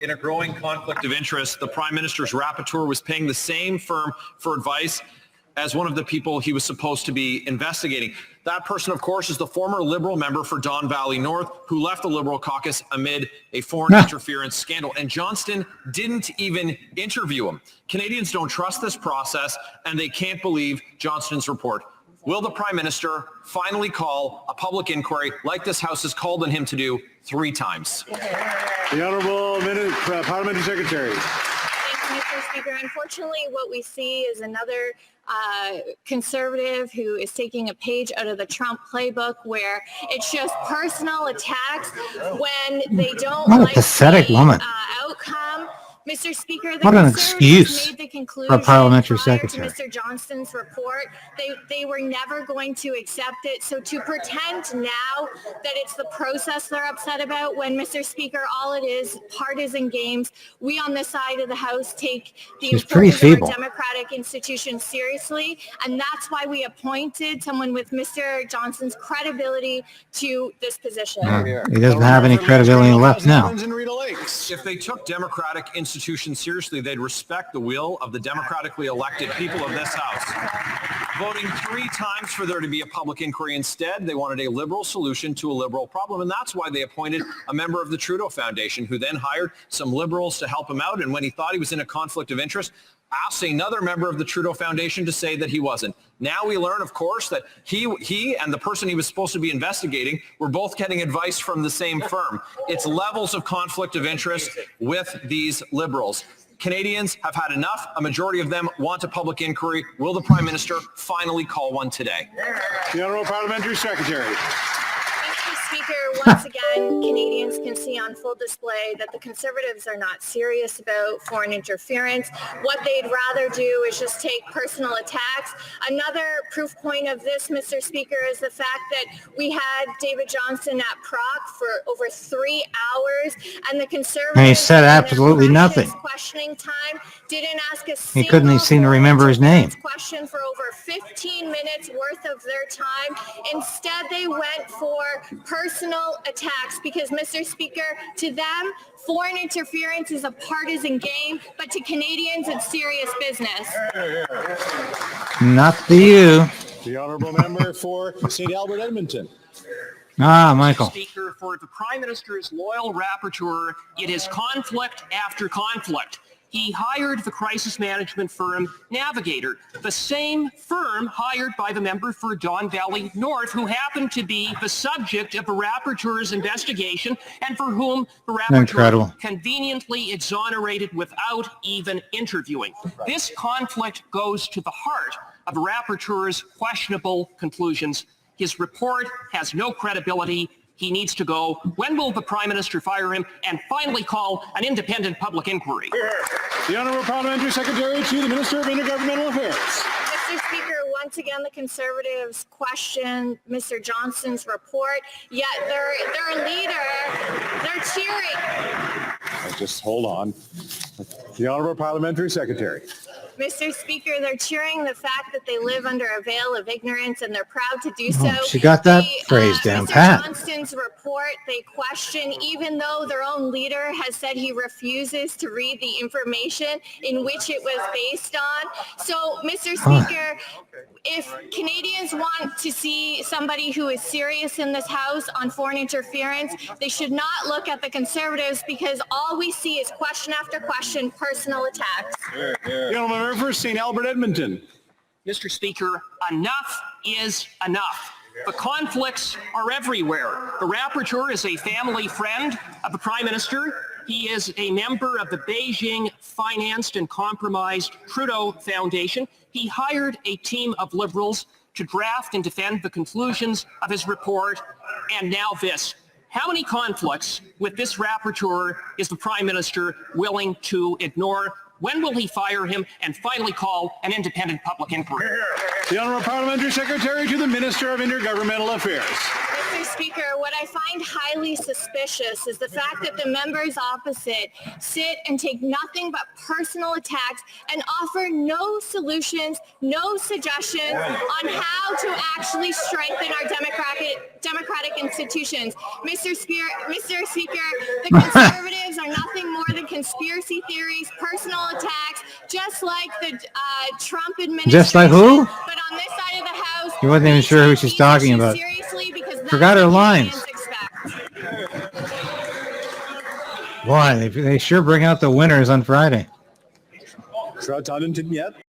In a growing conflict of interest, the Prime Minister's rapporteur was paying the same firm for advice as one of the people he was supposed to be investigating. That person, of course, is the former Liberal member for Don Valley North, who left the Liberal caucus amid a foreign interference scandal. And Johnston didn't even interview him. Canadians don't trust this process, and they can't believe Johnston's report. Will the Prime Minister finally call a public inquiry like this House has called on him to do 3 times? The Honourable Parliamentary Secretary. Thank you, Mr. Speaker. Unfortunately, what we see is another Conservative who is taking a page out of the Trump playbook where it's just personal attacks when they don't What a like pathetic the woman. Outcome. Mr. Speaker, the What an Conservatives excuse made the conclusion for a parliamentary prior secretary. to Mr. Johnston's report. They were never going to accept it. So to pretend now that it's the process they're upset about, when, Mr. Speaker, all it is, partisan games, we on this side of the House take the importance of our democratic institutions seriously, and that's why we appointed someone with Mr. Johnston's credibility to this position. He doesn't have any credibility left now. If they took democratic institutions seriously, they'd respect the will of the democratically elected people of this House. Voting 3 times for there to be a public inquiry instead, they wanted a Liberal solution to a Liberal problem, and that's why they appointed a member of the Trudeau Foundation, who then hired some Liberals to help him out, and when he thought he was in a conflict of interest, asked another member of the Trudeau Foundation to say that he wasn't. Now we learn, of course, that he and the person he was supposed to be investigating were both getting advice from the same firm. It's levels of conflict of interest with these Liberals. Canadians have had enough. A majority of them want a public inquiry. Will the Prime Minister finally call one today? The Honourable Parliamentary Secretary. Mr. Speaker, once again, Canadians can see on full display that the Conservatives are not serious about foreign interference. What they'd rather do is just take personal attacks. Another proof point of this, Mr. Speaker, is the fact that we had David Johnston at Proc for over 3 hours, and the Conservatives, And he said absolutely nothing. Questioning time, didn't ask a He couldn't even seem to remember his name. Question for over 15 minutes worth of their time. Instead, they went for personal attacks because, Mr. Speaker, to them, foreign interference is a partisan game, but to Canadians, it's serious business. Not to you. The Honourable Member for St. Albert Edmonton. Michael. Speaker, for the Prime Minister's loyal rapporteur, it is conflict after conflict. He hired the crisis management firm Navigator, the same firm hired by the member for Don Valley North, who happened to be the subject of a rapporteur's investigation and for whom the rapporteur conveniently exonerated without even interviewing. This conflict goes to the heart of a rapporteur's questionable conclusions. His report has no credibility. He needs to go. When will the Prime Minister fire him and finally call an independent public inquiry? The Honourable Parliamentary Secretary to the Minister of Intergovernmental Affairs. Mr. Speaker, once again, the Conservatives question Mr. Johnston's report, yet their leader, they're cheering. Just hold on. The Honourable Parliamentary Secretary. Mr. Speaker, they're cheering the fact that they live under a veil of ignorance, and they're proud to do so. She got that phrase down pat. Mr. Johnston's report, they question, even though their own leader has said he refuses to read the information in which it was based on. So, Mr. Speaker, if Canadians want to see somebody who is serious in this House on foreign interference, they should not look at the Conservatives because all we see is question after question, personal attacks. The Honourable Member for St. Albert Edmonton. Mr. Speaker, enough is enough. The conflicts are everywhere. The rapporteur is a family friend of the Prime Minister. He is a member of the Beijing-financed and compromised Trudeau Foundation. He hired a team of Liberals to draft and defend the conclusions of his report. And now this. How many conflicts with this rapporteur is the Prime Minister willing to ignore? When will he fire him and finally call an independent public inquiry? The Honourable Parliamentary Secretary to the Minister of Intergovernmental Affairs. Mr. Speaker, what I find highly suspicious is the fact that the members opposite sit and take nothing but personal attacks and offer no solutions, no suggestions on how to actually strengthen our democratic institutions. Mr. Speaker, the Conservatives are nothing more than conspiracy theories, personal attacks, just like the Trump administration. Just like who? But on this side of the house, You wasn't even sure who she's talking about. Forgot her lines. Boy, they sure bring out the winners on Friday. Crowd Taunton yet?